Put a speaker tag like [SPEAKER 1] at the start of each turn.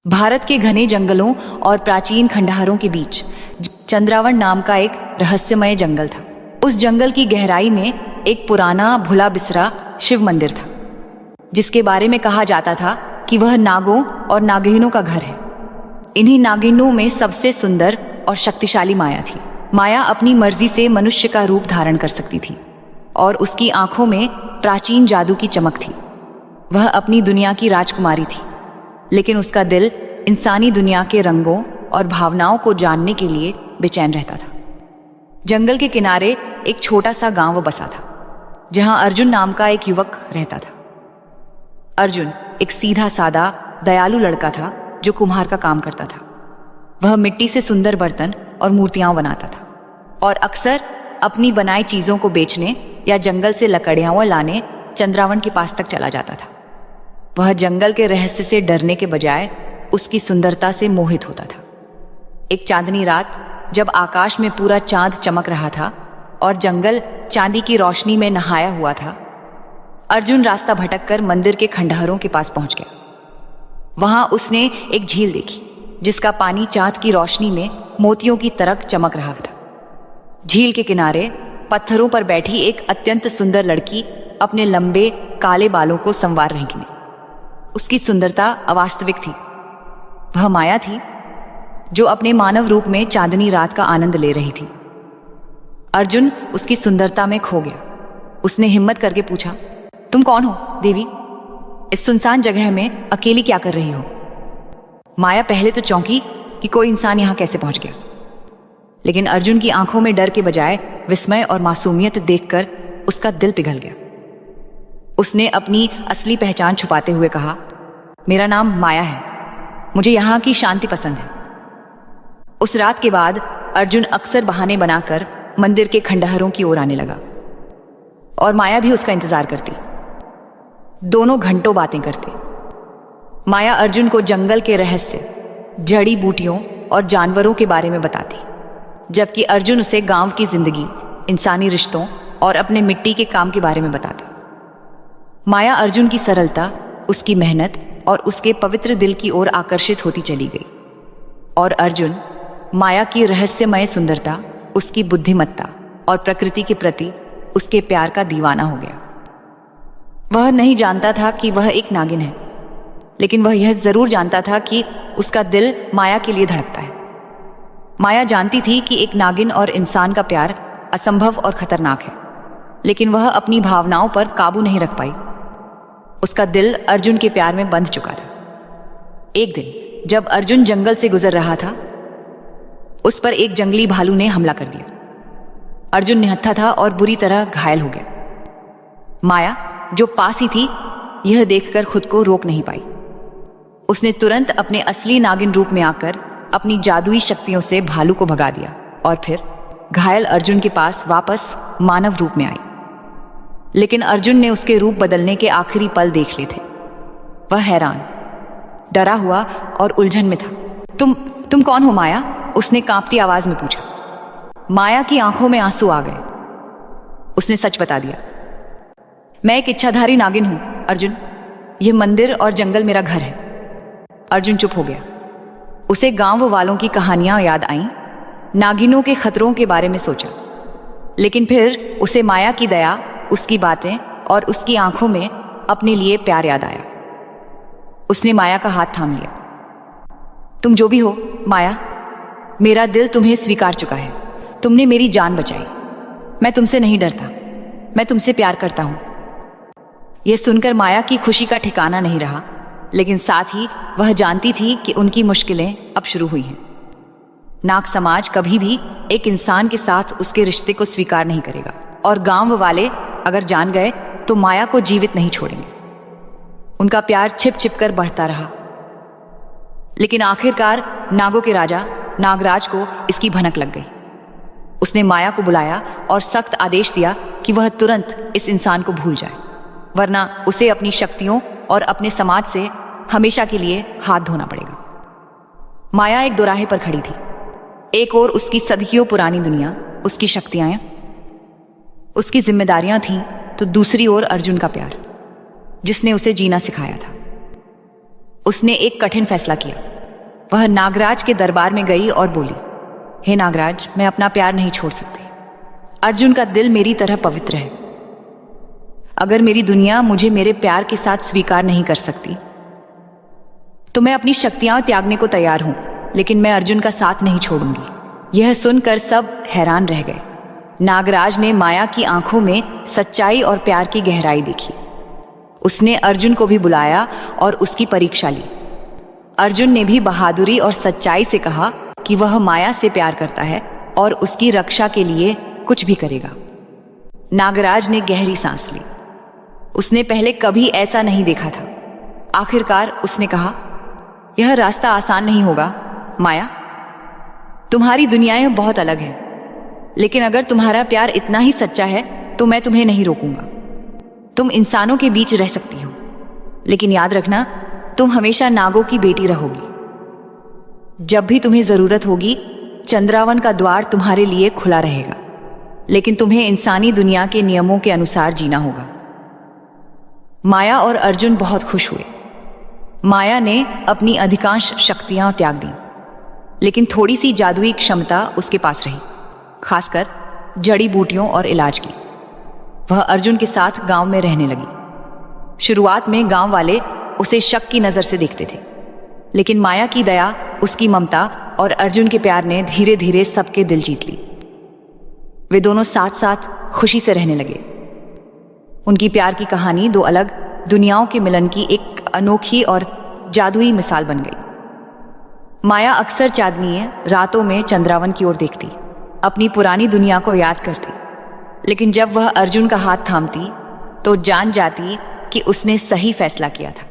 [SPEAKER 1] भारत के घने जंगलों और प्राचीन खंडहरों के बीच चंद्रावण नाम का एक रहस्यमय जंगल था। उस जंगल की गहराई में एक पुराना भुला बिसरा शिव मंदिर था, जिसके बारे में कहा जाता था कि वह नागों और नागिनों का घर है। इन्हीं नागिनों में सबसे सुंदर और शक्तिशाली माया थी। माया अपनी मर्जी से मनुष्य का रूप धारण कर सकती थी और उसकी आंखों में प्राचीन जादू की चमक थी। वह अपनी दुनिया की राजकुमारी थी, लेकिन उसका दिल इंसानी दुनिया के रंगों और भावनाओं को जानने के लिए बेचैन रहता था। जंगल के किनारे एक छोटा सा गांव बसा था, जहां अर्जुन नाम का एक युवक रहता था। अर्जुन एक सीधा सादा दयालु लड़का था जो कुम्हार का काम करता था। वह मिट्टी से सुंदर बर्तन और मूर्तियां बनाता था और अक्सर अपनी बनाई चीजों को बेचने या जंगल से लकड़ियां लाने चंद्रावण के पास तक चला जाता था। वह जंगल के रहस्य से डरने के बजाय उसकी सुंदरता से मोहित होता था। एक चांदनी रात, जब आकाश में पूरा चांद चमक रहा था और जंगल चांदी की रोशनी में नहाया हुआ था, अर्जुन रास्ता भटककर मंदिर के खंडहरों के पास पहुंच गया। वहां उसने एक झील देखी, जिसका पानी चांद की रोशनी में मोतियों की तरह चमक रहा था। झील के किनारे पत्थरों पर बैठी एक अत्यंत सुंदर लड़की अपने लंबे काले बालों को संवार रही थी। उसकी सुंदरता अवास्तविक थी। वह माया थी, जो अपने मानव रूप में चांदनी रात का आनंद ले रही थी। अर्जुन उसकी सुंदरता में खो गया। उसने हिम्मत करके पूछा, तुम कौन हो देवी? इस सुनसान जगह में अकेली क्या कर रही हो? माया पहले तो चौंकी कि कोई इंसान यहां कैसे पहुंच गया, लेकिन अर्जुन की आंखों में डर के बजाय विस्मय और मासूमियत देखकर उसका दिल पिघल गया। उसने अपनी असली पहचान छुपाते हुए कहा, मेरा नाम माया है, मुझे यहां की शांति पसंद है। उस रात के बाद अर्जुन अक्सर बहाने बनाकर मंदिर के खंडहरों की ओर आने लगा और माया भी उसका इंतजार करती। दोनों घंटों बातें करते। माया अर्जुन को जंगल के रहस्य, जड़ी बूटियों और जानवरों के बारे में बताती, जबकि अर्जुन उसे गांव की जिंदगी, इंसानी रिश्तों और अपने मिट्टी के काम के बारे में बताता। माया अर्जुन की सरलता, उसकी मेहनत और उसके पवित्र दिल की ओर आकर्षित होती चली गई, और अर्जुन माया की रहस्यमय सुंदरता, उसकी बुद्धिमत्ता और प्रकृति के प्रति उसके प्यार का दीवाना हो गया। वह नहीं जानता था कि वह एक नागिन है, लेकिन वह यह जरूर जानता था कि उसका दिल माया के लिए धड़कता है। माया जानती थी कि एक नागिन और इंसान का प्यार असंभव और खतरनाक है, लेकिन वह अपनी भावनाओं पर काबू नहीं रख पाई। उसका दिल अर्जुन के प्यार में बंध चुका था। एक दिन जब अर्जुन जंगल से गुजर रहा था, उस पर एक जंगली भालू ने हमला कर दिया। अर्जुन निहत्था था और बुरी तरह घायल हो गया। माया, जो पास ही थी, यह देखकर खुद को रोक नहीं पाई। उसने तुरंत अपने असली नागिन रूप में आकर अपनी जादुई शक्तियों से भालू को भगा दिया और फिर घायल अर्जुन के पास वापस मानव रूप में आई। लेकिन अर्जुन ने उसके रूप बदलने के आखिरी पल देख लिए थे। वह हैरान, डरा हुआ और उलझन में था। तुम कौन हो माया? उसने कांपती आवाज में पूछा। माया की आंखों में आंसू आ गए। उसने सच बता दिया, मैं एक इच्छाधारी नागिन हूं अर्जुन। यह मंदिर और जंगल मेरा घर है। अर्जुन चुप हो गया। उसे गांव वालों की कहानियां याद आईं, नागिनों के खतरों के बारे में सोचा, लेकिन फिर उसे माया की दया, उसकी बातें और उसकी आंखों में अपने लिए प्यार याद आया। उसने माया का हाथ थाम लिया। तुम जो भी हो माया, मेरा दिल तुम्हें स्वीकार चुका है। तुमने मेरी जान बचाई। मैं तुमसे नहीं डरता, मैं तुमसे प्यार करता हूं। यह सुनकर माया की खुशी का ठिकाना नहीं रहा, लेकिन साथ ही वह जानती थी कि उनकी मुश्किलें अब शुरू हुई हैं। नाग समाज कभी भी एक इंसान के साथ उसके रिश्ते को स्वीकार नहीं करेगा, और गांव वाले अगर जान गए तो माया को जीवित नहीं छोड़ेंगे। उनका प्यार छिप छिप कर बढ़ता रहा, लेकिन आखिरकार नागों के राजा नागराज को इसकी भनक लग गई। उसने माया को बुलाया और सख्त आदेश दिया कि वह तुरंत इस इंसान को भूल जाए, वरना उसे अपनी शक्तियों और अपने समाज से हमेशा के लिए हाथ धोना पड़ेगा। माया एक दोराहे पर खड़ी थी। एक ओर उसकी सदियों पुरानी दुनिया, उसकी शक्तियां, उसकी जिम्मेदारियां थीं, तो दूसरी ओर अर्जुन का प्यार, जिसने उसे जीना सिखाया था। उसने एक कठिन फैसला किया। वह नागराज के दरबार में गई और बोली, हे नागराज, मैं अपना प्यार नहीं छोड़ सकती। अर्जुन का दिल मेरी तरह पवित्र है। अगर मेरी दुनिया मुझे मेरे प्यार के साथ स्वीकार नहीं कर सकती तो मैं अपनी शक्तियां त्यागने को तैयार हूं, लेकिन मैं अर्जुन का साथ नहीं छोड़ूंगी। यह सुनकर सब हैरान रह गए। नागराज ने माया की आंखों में सच्चाई और प्यार की गहराई देखी। उसने अर्जुन को भी बुलाया और उसकी परीक्षा ली। अर्जुन ने भी बहादुरी और सच्चाई से कहा कि वह माया से प्यार करता है और उसकी रक्षा के लिए कुछ भी करेगा। नागराज ने गहरी सांस ली। उसने पहले कभी ऐसा नहीं देखा था। आखिरकार उसने कहा, यह रास्ता आसान नहीं होगा माया। तुम्हारी दुनियाएं बहुत अलग हैं, लेकिन अगर तुम्हारा प्यार इतना ही सच्चा है तो मैं तुम्हें नहीं रोकूंगा। तुम इंसानों के बीच रह सकती हो, लेकिन याद रखना, तुम हमेशा नागों की बेटी रहोगी। जब भी तुम्हें जरूरत होगी, चंद्रावन का द्वार तुम्हारे लिए खुला रहेगा, लेकिन तुम्हें इंसानी दुनिया के नियमों के अनुसार जीना होगा। माया और अर्जुन बहुत खुश हुए। माया ने अपनी अधिकांश शक्तियां त्याग दी, लेकिन थोड़ी सी जादुई क्षमता उसके पास रही, खासकर जड़ी बूटियों और इलाज की। वह अर्जुन के साथ गांव में रहने लगी। शुरुआत में गांव वाले उसे शक की नजर से देखते थे, लेकिन माया की दया, उसकी ममता और अर्जुन के प्यार ने धीरे धीरे सबके दिल जीत ली। वे दोनों साथ साथ खुशी से रहने लगे। उनकी प्यार की कहानी दो अलग दुनियाओं के मिलन की एक अनोखी और जादुई मिसाल बन गई। माया अक्सर चांदनी रातों में चंद्रावन की ओर देखती, अपनी पुरानी दुनिया को याद करती, लेकिन जब वह अर्जुन का हाथ थामती तो जान जाती कि उसने सही फैसला किया था।